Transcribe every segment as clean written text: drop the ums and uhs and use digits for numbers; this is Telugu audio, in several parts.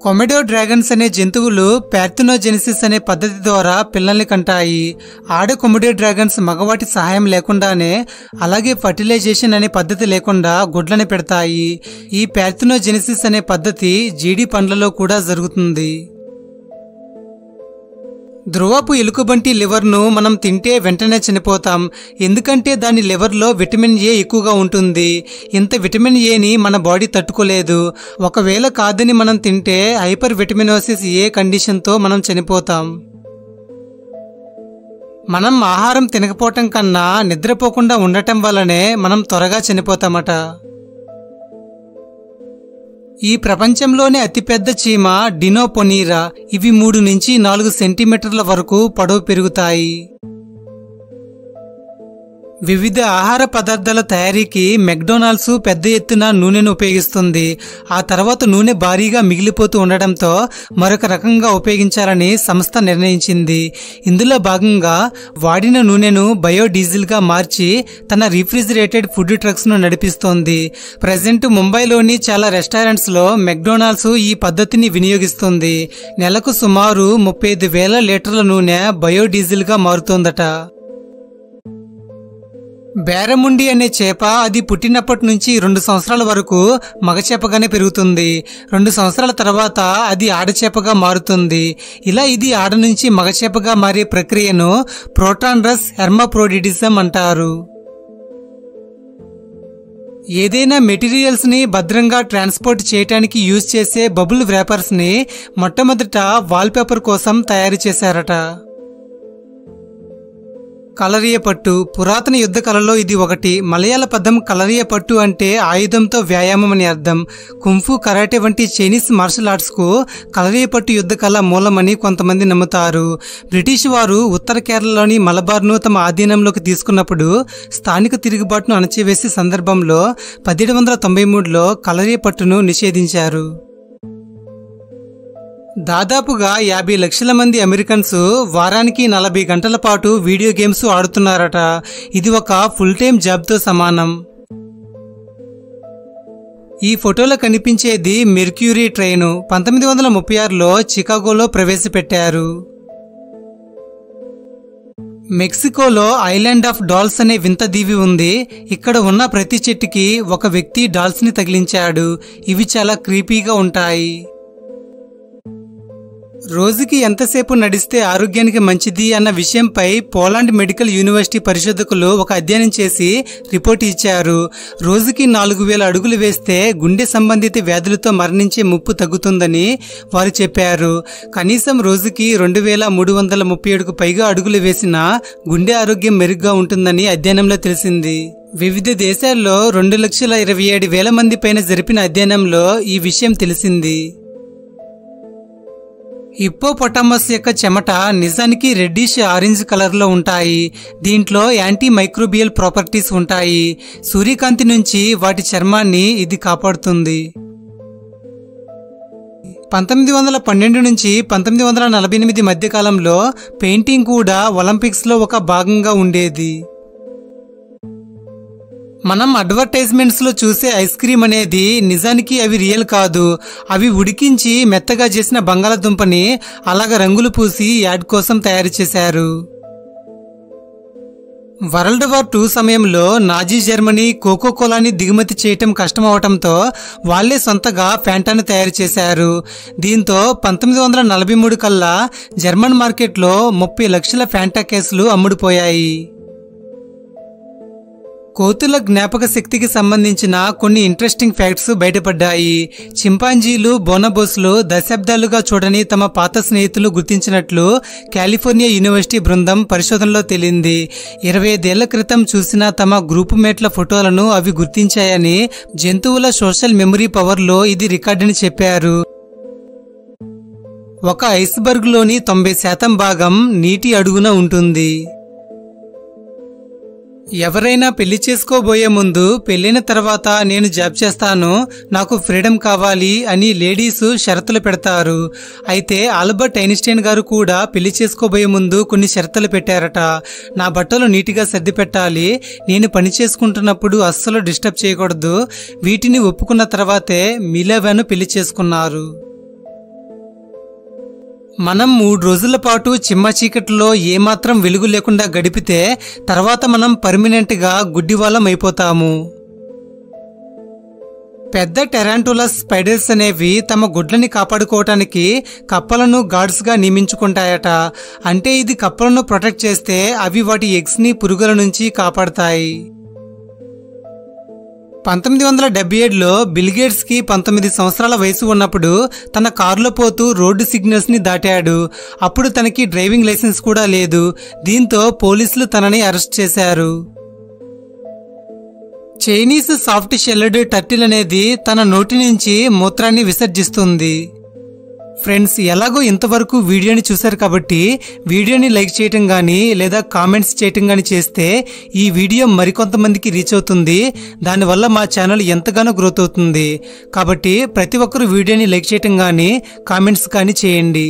కొమెడో డ్రాగన్స్ అనే జంతువులు పార్థెనోజెనిసిస్ అనే పద్ధతి ద్వారా పిల్లల్ని కంటాయి. ఆడ కొమెడో డ్రాగన్స్ మగవాటి సహాయం లేకుండానే, అలాగే ఫర్టిలైజేషన్ అనే పద్ధతి లేకుండా గుడ్లని పెడతాయి. ఈ పార్థెనోజెనిసిస్ అనే పద్ధతి జీడి పండ్లలో కూడా జరుగుతుంది. ధ్రువపు ఎలుకబంటి లివర్ను మనం తింటే వెంటనే చనిపోతాం. ఎందుకంటే దాని లివర్లో విటమిన్ ఏ ఎక్కువగా ఉంటుంది. ఇంత విటమిన్ ఏని మన బాడీ తట్టుకోలేదు. ఒకవేళ కాదని మనం తింటే హైపర్ విటమినోసిస్ ఏ కండిషన్తో మనం చనిపోతాం. మనం ఆహారం తినకపోవటం కన్నా నిద్రపోకుండా ఉండటం వల్లనే మనం త్వరగా చనిపోతామట. ఈ ప్రపంచంలోనే అతిపెద్ద చీమ డినోపొనీరా. ఇవి 3 నుంచి 4 సెంటీమీటర్ల వరకు పొడవు పెరుగుతాయి. వివిధ ఆహార పదార్థాల తయారీకి మెక్డొనాల్డ్స్ పెద్ద ఎత్తున నూనెను ఉపయోగిస్తుంది. ఆ తర్వాత నూనె భారీగా మిగిలిపోతూ ఉండడంతో మరొక రకంగా ఉపయోగించాలని సంస్థ నిర్ణయించింది. ఇందులో భాగంగా వాడిన నూనెను బయోడీజిల్గా మార్చి తన రిఫ్రిజిరేటెడ్ ఫుడ్ ట్రక్స్ ను నడిపిస్తోంది. ప్రజెంట్ ముంబైలోని చాలా రెస్టారెంట్స్ లో మెక్డొనాల్డ్స్ ఈ పద్ధతిని వినియోగిస్తుంది. నెలకు సుమారు 35,000 లీటర్ల నూనె బయోడీజిల్ గా మారుతోందట. బేరముండి అనే చేప అది పుట్టినప్పటి నుంచి 2 సంవత్సరాల వరకు మగచేపగానే పెరుగుతుంది. 2 సంవత్సరాల తర్వాత అది ఆడచేపగా మారుతుంది. ఇలా ఇది ఆడ నుంచి మగచేపగా మారే ప్రక్రియను ప్రోటాన్రస్ హెర్మాఫ్రోడిటిజం అంటారు. ఏదైనా మెటీరియల్స్ ని భద్రంగా ట్రాన్స్పోర్ట్ చేయడానికి యూజ్ చేసే బబుల్ వ్రాపర్స్ ని మొట్టమొదట వాల్పేపర్ కోసం తయారు చేశారట. కలరియపట్టు పురాతన యుద్ధ కళలో ఇది ఒకటి. మలయాళ పదం కలరియపట్టు అంటే ఆయుధంతో వ్యాయామం అని అర్థం. కుంఫు, కరాటే వంటి చైనీస్ మార్షల్ ఆర్ట్స్ కు కలరియపట్టు యుద్ధ కళ మూలమని కొంతమంది నమ్ముతారు. బ్రిటిష్ వారు ఉత్తర కేరళలోని మలబార్ను తమ ఆధీనంలోకి తీసుకున్నప్పుడు స్థానిక తిరుగుబాటును అణచివేసే సందర్భంలో 1793లో కలరియపట్టును నిషేధించారు. దాదాపుగా 50 లక్షల మంది అమెరికన్స్ వారానికి 40 గంటల పాటు వీడియో గేమ్స్ ఆడుతున్నారట. ఇది ఒక ఫుల్ టైం జాబ్తో సమానం. ఈ ఫోటోలో కనిపించేది మెర్క్యూరీ ట్రైన్ 1936లో చికాగోలో ప్రవేశపెట్టారు. మెక్సికోలో ఐలాండ్ ఆఫ్ డాల్స్ అనే వింత దీవి ఉంది. ఇక్కడ ఉన్న ప్రతి చెట్టుకి ఒక వ్యక్తి డాల్స్ ని తగిలించాడు. ఇవి చాలా క్రీపీగా ఉంటాయి. రోజుకి ఎంతసేపు నడిస్తే ఆరోగ్యానికి మంచిది అన్న విషయంపై పోలాండ్ మెడికల్ యూనివర్సిటీ పరిశోధకులు ఒక అధ్యయనం చేసి రిపోర్ట్ ఇచ్చారు. రోజుకి 4,000 అడుగులు వేస్తే గుండె సంబంధిత వ్యాధులతో మరణించే ముప్పు తగ్గుతుందని వారు చెప్పారు. కనీసం రోజుకి 2,337కు పైగా అడుగులు వేసినా గుండె ఆరోగ్యం మెరుగ్గా ఉంటుందని అధ్యయనంలో తెలిసింది. వివిధ దేశాల్లో 2,27,000 మంది పైన జరిపిన అధ్యయనంలో ఈ విషయం తెలిసింది. హిప్పోపొటామస్ యొక్క చెమట నిజానికి రెడ్డిష్ ఆరెంజ్ కలర్ లో ఉంటాయి. దీంట్లో యాంటీ మైక్రోబియల్ ప్రాపర్టీస్ ఉంటాయి. సూర్యకాంతి నుంచి వాటి చర్మాన్ని ఇది కాపాడుతుంది. 1912 నుంచి 1948 మధ్య కాలంలో పెయింటింగ్ కూడా ఒలింపిక్స్ లో ఒక భాగంగా ఉండేది. మనం అడ్వర్టైజ్మెంట్స్ లో చూసే ఐస్ క్రీమ్ అనేది నిజానికి అవి రియల్ కాదు. అవి ఉడికించి మెత్తగా చేసిన బంగాళదుంపని అలాగ రంగులు పూసి యాడ్ కోసం తయారు చేశారు. వరల్డ్ వార్ 2 సమయంలో నాజీ జర్మనీ కోకోకోలాని దిగుమతి చేయటం కష్టమవటంతో వాళ్లే సొంతగా ఫ్యాంటాను తయారు చేశారు. దీంతో 1943 కల్లా జర్మన్ మార్కెట్లో 30 లక్షల ఫ్యాంటా కేసులు అమ్ముడుపోయాయి. కోతుల జ్ఞాపక శక్తికి సంబంధించిన కొన్ని ఇంట్రెస్టింగ్ ఫ్యాక్ట్స్ బయటపడ్డాయి. చింపాంజీలు, బోనబోస్లు దశాబ్దాలుగా చూడని తమ పాత స్నేహితులు గుర్తించినట్లు కాలిఫోర్నియా యూనివర్సిటీ బృందం పరిశోధనలో తేలింది. 25 ఏళ్ల క్రితం చూసిన తమ గ్రూపు మేట్ల ఫోటోలను అవి గుర్తించాయని, జంతువుల సోషల్ మెమరీ పవర్లో ఇది రికార్డని చెప్పారు. ఒక ఐస్బర్గ్ లోని 90% భాగం నీటి అడుగున ఉంటుంది. ఎవరైనా పెళ్లి చేసుకోబోయే ముందు పెళ్లిన తర్వాత నేను జాబ్ చేస్తాను, నాకు ఫ్రీడమ్ కావాలి అని లేడీస్ షరతులు పెడతారు. అయితే ఆల్బర్ట్ ఐన్స్టైన్ గారు కూడా పెళ్లి చేసుకోబోయే ముందు కొన్ని షరతులు పెట్టారట. నా బట్టలు నీటిగా సర్ది పెట్టాలి, నేను పని చేసుకుంటున్నప్పుడు అస్సలు డిస్టర్బ్ చేయకూడదు. వీటిని ఒప్పుకున్న తర్వాతే మిలెవాను పెళ్లి చేసుకున్నారు. మనం 3 రోజుల పాటు చిమ్మ చీకటిలో ఏమాత్రం వెలుగు లేకుండా గడిపితే తర్వాత మనం పర్మనెంట్గా గుడ్డివాళ్ళం అయిపోతాము. పెద్ద టెరాంటులస్ స్పైడర్స్ అనేవి తమ గుడ్లని కాపాడుకోవటానికి కప్పలను గార్డ్స్గా నియమించుకుంటాయట. అంటే ఇది కప్పలను ప్రొటెక్ట్ చేస్తే అవి వాటి ఎగ్స్ని పురుగుల నుంచి కాపాడతాయి. 1977లో బిల్ గేట్స్కి 19 సంవత్సరాల వయసు ఉన్నప్పుడు తన కారులో పోతూ రోడ్డు సిగ్నల్స్ని దాటాడు. అప్పుడు తనకి డ్రైవింగ్ లైసెన్స్ కూడా లేదు. దీంతో పోలీసులు తనని అరెస్ట్ చేశారు. చైనీస్ సాఫ్ట్ షెల్లెడ్ టర్టిల్ అనేది తన నోటి నుంచి మూత్రాన్ని విసర్జిస్తుంది. ఫ్రెండ్స్, ఎలాగో ఇంతవరకు వీడియోని చూశారు కాబట్టి వీడియోని లైక్ చేయటం కానీ లేదా కామెంట్స్ చేయటం కానీ చేస్తే ఈ వీడియో మరికొంతమందికి రీచ్ అవుతుంది. దానివల్ల మా ఛానల్ ఎంతగానో గ్రోత్ అవుతుంది. కాబట్టి ప్రతి ఒక్కరూ వీడియోని లైక్ చేయటం కానీ కామెంట్స్ కానీ చేయండి.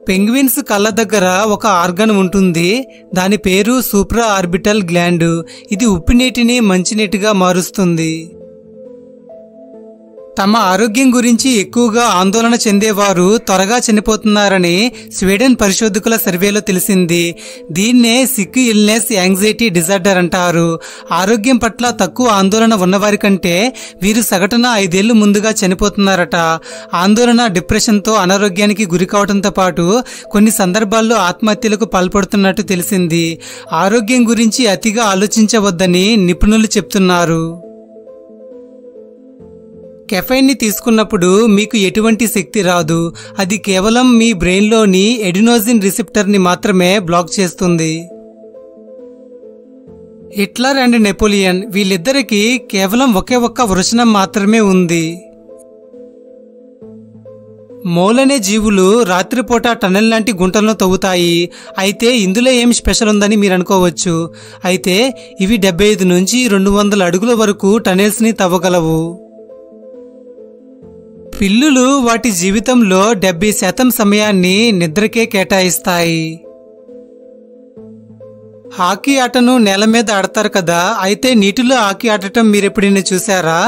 పెంగ్విన్స్ కళ్ళ దగ్గర ఒక ఆర్గన్ ఉంటుంది. దాని పేరు సూప్రా ఆర్బిటల్ గ్లాండ్. ఇది ఉప్పు నీటిని మంచినీటిగా మారుస్తుంది. తమ ఆరోగ్యం గురించి ఎక్కువగా ఆందోళన చెందేవారు త్వరగా చనిపోతున్నారని స్వీడన్ పరిశోధకుల సర్వేలో తెలిసింది. దీన్నే సిక్ ఇల్నెస్ యాంగ్జైటీ డిజార్డర్ అంటారు. ఆరోగ్యం పట్ల తక్కువ ఆందోళన ఉన్నవారి కంటే వీరు సగటున 5 ఏళ్లు ముందుగా చనిపోతున్నారట. ఆందోళన, డిప్రెషన్తో అనారోగ్యానికి గురి కావడంతో పాటు కొన్ని సందర్భాల్లో ఆత్మహత్యలకు పాల్పడుతున్నట్టు తెలిసింది. ఆరోగ్యం గురించి అతిగా ఆలోచించవద్దని నిపుణులు చెప్తున్నారు. కెఫైన్ని తీసుకున్నప్పుడు మీకు ఎటువంటి శక్తి రాదు. అది కేవలం మీ బ్రెయిన్లోని ఎడినోజిన్ రిసెప్టర్ని మాత్రమే బ్లాక్ చేస్తుంది. హిట్లర్ అండ్ నెపోలియన్ వీళ్ళిద్దరికీ కేవలం ఒకే ఒక్క వృషణం మాత్రమే ఉంది. మోలనే జీవులు రాత్రిపూట టనెల్ లాంటి గుంటలను తవ్వుతాయి. అయితే ఇందులో ఏం స్పెషల్ ఉందని మీరు అనుకోవచ్చు. అయితే ఇవి 75 నుంచి 200 అడుగుల వరకు టనెల్స్ని తవ్వగలవు. పిల్లులు వాటి జీవితంలో 70% సమయాన్ని నిద్రకే కేటాయిస్తాయి. హాకీ ఆటను నేల మీద ఆడతారు కదా, అయితే నీటిలో హాకీ ఆడటం మీరెప్పుడైనా చూసారా?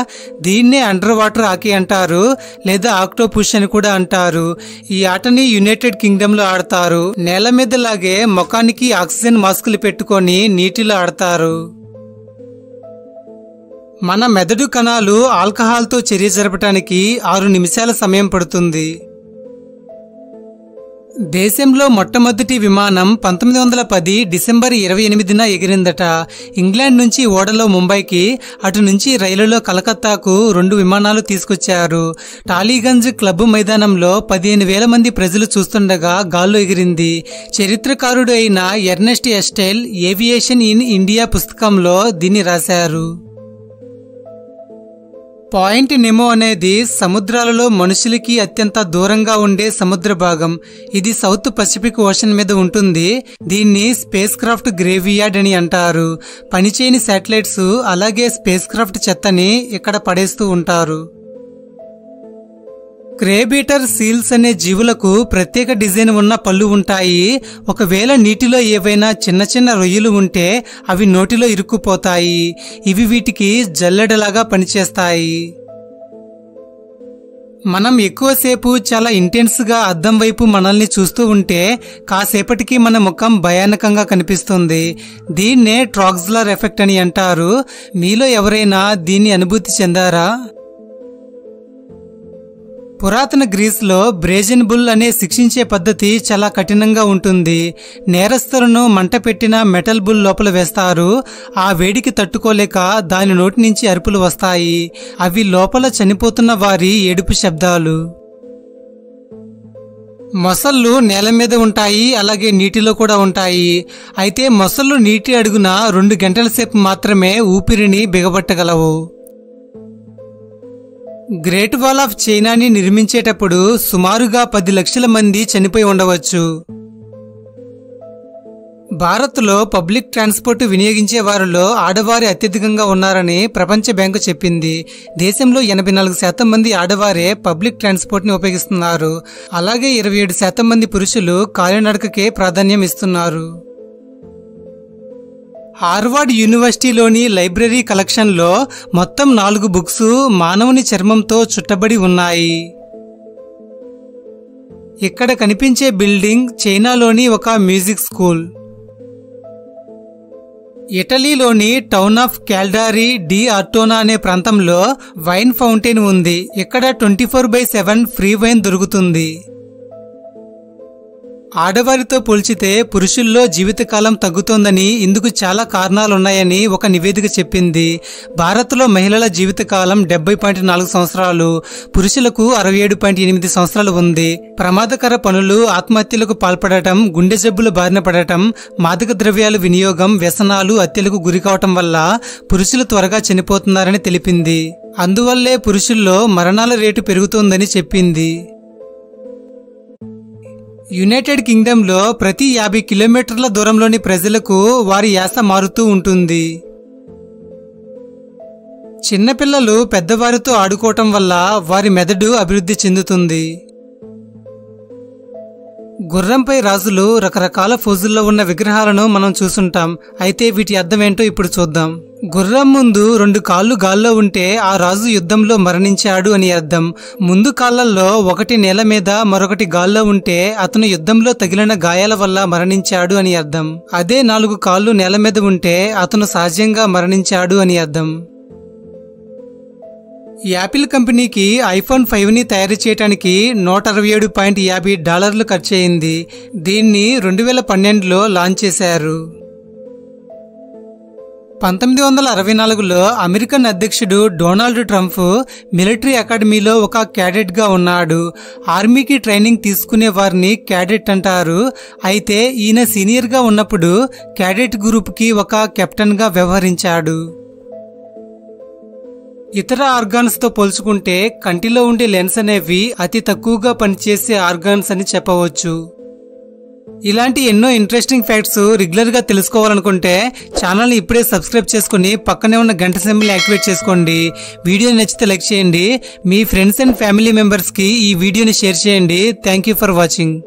దీన్నే అండర్ వాటర్ హాకీ అంటారు, లేదా ఆక్టోపుష్ అని కూడా అంటారు. ఈ ఆటని యునైటెడ్ కింగ్డమ్ లో ఆడతారు. నేల మీద లాగే ముఖానికి ఆక్సిజన్ మాస్కులు పెట్టుకొని నీటిలో ఆడతారు. మన మెదడు కణాలు ఆల్కహాల్తో చర్య జరపడానికి 6 నిమిషాల సమయం పడుతుంది. దేశంలో మొట్టమొదటి విమానం 1910 డిసెంబర్ 28న ఎగిరిందట. ఇంగ్లాండ్ నుంచి ఓడలో ముంబైకి, అటు నుంచి రైలులో కలకత్తాకు 2 విమానాలు తీసుకొచ్చారు. టాలీగంజ్ క్లబ్ మైదానంలో 15,000 మంది ప్రజలు చూస్తుండగా గాల్లో ఎగిరింది. చరిత్రకారుడు అయిన Ernest Estel aviation in India పుస్తకంలో దీన్ని రాశారు. పాయింట్ నెమో అనేది సముద్రాలలో మనుషులకి అత్యంత దూరంగా ఉండే సముద్ర భాగం. ఇది సౌత్ పసిఫిక్ ఓషన్ మీద ఉంటుంది. దీన్ని స్పేస్ క్రాఫ్ట్ గ్రేవియార్డ్ అని అంటారు. పనిచేయని శాటిలైట్స్ అలాగే స్పేస్ క్రాఫ్ట్ చెత్తని ఇక్కడ పడేస్తూ ఉంటారు. క్రేబీటర్ సీల్స్ అనే జీవులకు ప్రత్యేక డిజైన్ ఉన్న పళ్ళు ఉంటాయి. ఒకవేళ నీటిలో ఏవైనా చిన్న చిన్న రొయ్యలు ఉంటే అవి నోటిలో ఇరుక్కుపోతాయి. ఇవి వీటికి జల్లెడలాగా పనిచేస్తాయి. మనం ఎక్కువసేపు చాలా ఇంటెన్స్గా అద్దం వైపు మనల్ని చూస్తూ ఉంటే కాసేపటికి మన ముఖం భయానకంగా కనిపిస్తుంది. దీన్నే ట్రాక్స్లర్ ఎఫెక్ట్ అని అంటారు. మీలో ఎవరైనా దీన్ని అనుభూతి చెందారా? పురాతన గ్రీస్లో బ్రేజన్ బుల్ అనే శిక్షించే పద్ధతి చాలా కఠినంగా ఉంటుంది. నేరస్తులను మంట పెట్టిన మెటల్ బుల్ లోపల వేస్తారు. ఆ వేడికి తట్టుకోలేక దాని నోటి నుంచి అరుపులు వస్తాయి. అవి లోపల చనిపోతున్న వారి ఏడుపు శబ్దాలు. మొసళ్ళు నేల మీద ఉంటాయి, అలాగే నీటిలో కూడా ఉంటాయి. అయితే మొసళ్ళు నీటి అడుగున 2 గంటల సేపు మాత్రమే ఊపిరిని బిగబట్టగలవు. గ్రేట్ వాల్ ఆఫ్ చైనాని నిర్మించేటప్పుడు సుమారుగా 10 లక్షల మంది చనిపోయి ఉండవచ్చు. భారత్లో పబ్లిక్ ట్రాన్స్పోర్ట్ వినియోగించే వారిలో ఆడవారే అత్యధికంగా ఉన్నారని ప్రపంచ బ్యాంకు చెప్పింది. దేశంలో 84% మంది ఆడవారే పబ్లిక్ ట్రాన్స్పోర్ట్ని ఉపయోగిస్తున్నారు. అలాగే 27% మంది పురుషులు కాలినడకకే ప్రాధాన్యం ఇస్తున్నారు. హార్వర్డ్ యూనివర్సిటీలోని లైబ్రరీ కలెక్షన్లో మొత్తం 4 బుక్స్ మానవుని చర్మంతో చుట్టబడి ఉన్నాయి. ఇక్కడ కనిపించే బిల్డింగ్ చైనాలోని ఒక మ్యూజిక్ స్కూల్. ఇటలీలోని town of Caldari di Ortona అనే ప్రాంతంలో వైన్ ఫౌంటైన్ ఉంది. ఇక్కడ 24/7 ఫ్రీ వైన్ దొరుకుతుంది. ఆడవారితో పోల్చితే పురుషుల్లో జీవితకాలం తగ్గుతోందని ఇందుకు చాలా కారణాలున్నాయని ఒక నివేదిక చెప్పింది. భారత్లో మహిళల జీవితకాలం 70.4 సంవత్సరాలు, పురుషులకు 67.8 సంవత్సరాలు ఉంది. ప్రమాదకర పనులు, ఆత్మహత్యలకు పాల్పడటం, గుండె జబ్బులు బారిన పడటం, మాదక ద్రవ్యాల వినియోగం, వ్యసనాలు, హత్యలకు గురికావటం వల్ల పురుషులు త్వరగా చనిపోతున్నారని తెలిపింది. అందువల్లే పురుషుల్లో మరణాల రేటు పెరుగుతోందని చెప్పింది. యునైటెడ్ కింగ్డమ్లో ప్రతి 50 కిలోమీటర్ల దూరంలోని ప్రజలకు వారి యాస మారుతూ ఉంటుంది. చిన్నపిల్లలు పెద్దవారితో ఆడుకోవటం వల్ల వారి మెదడు అభివృద్ధి చెందుతుంది. గుర్రంపై రాజులు రకరకాల ఫోజుల్లో ఉన్న విగ్రహాలను మనం చూసుంటాం. అయితే వీటి అర్థం ఏంటో ఇప్పుడు చూద్దాం. గుర్రం ముందు 2 కాళ్ళు గాల్లో ఉంటే ఆ రాజు యుద్ధంలో మరణించాడు అని అర్థం. ముందు కాళ్లలో ఒకటి నేల మీద మరొకటి గాల్లో ఉంటే అతను యుద్ధంలో తగిలిన గాయాల వల్ల మరణించాడు అని అర్థం. అదే 4 కాళ్ళు నేల మీద ఉంటే అతను సహజంగా మరణించాడు అని అర్థం. యాపిల్ కంపెనీకి ఐఫోన్ 5ని తయారు చేయడానికి $167.50 ఖర్చయింది. దీన్ని 2012లో లాంచ్ చేశారు. 1964లో అమెరికన్ అధ్యక్షుడు డొనాల్డ్ ట్రంప్ మిలిటరీ అకాడమీలో ఒక క్యాడెట్ గా ఉన్నాడు. ఆర్మీకి ట్రైనింగ్ తీసుకునే వారిని క్యాడెట్ అంటారు. అయితే ఈయన సీనియర్ గా ఉన్నప్పుడు క్యాడెట్ గ్రూప్ కి ఒక కెప్టెన్ గా వ్యవహరించాడు. ఇతర ఆర్గాన్స్ తో పోల్చుకుంటే కంటిలో ఉండే లెన్స్ అనేవి అతి తక్కువగా పనిచేసే ఆర్గాన్స్ అని చెప్పవచ్చు. ఇలాంటి ఎన్నో ఇంట్రెస్టింగ్ ఫ్యాక్ట్స్ రెగ్యులర్ గా తెలుసుకోవాలనుకుంటే ఛానల్ ని ఇప్పుడే సబ్స్క్రైబ్ చేసుకుని పక్కనే ఉన్న గంట సింబల్ యాక్టివేట్ చేసుకోండి. వీడియో నచ్చితే లైక్ చేయండి. మీ ఫ్రెండ్స్ అండ్ ఫ్యామిలీ మెంబర్స్ కి ఈ వీడియోని షేర్ చేయండి. Thank you for watching.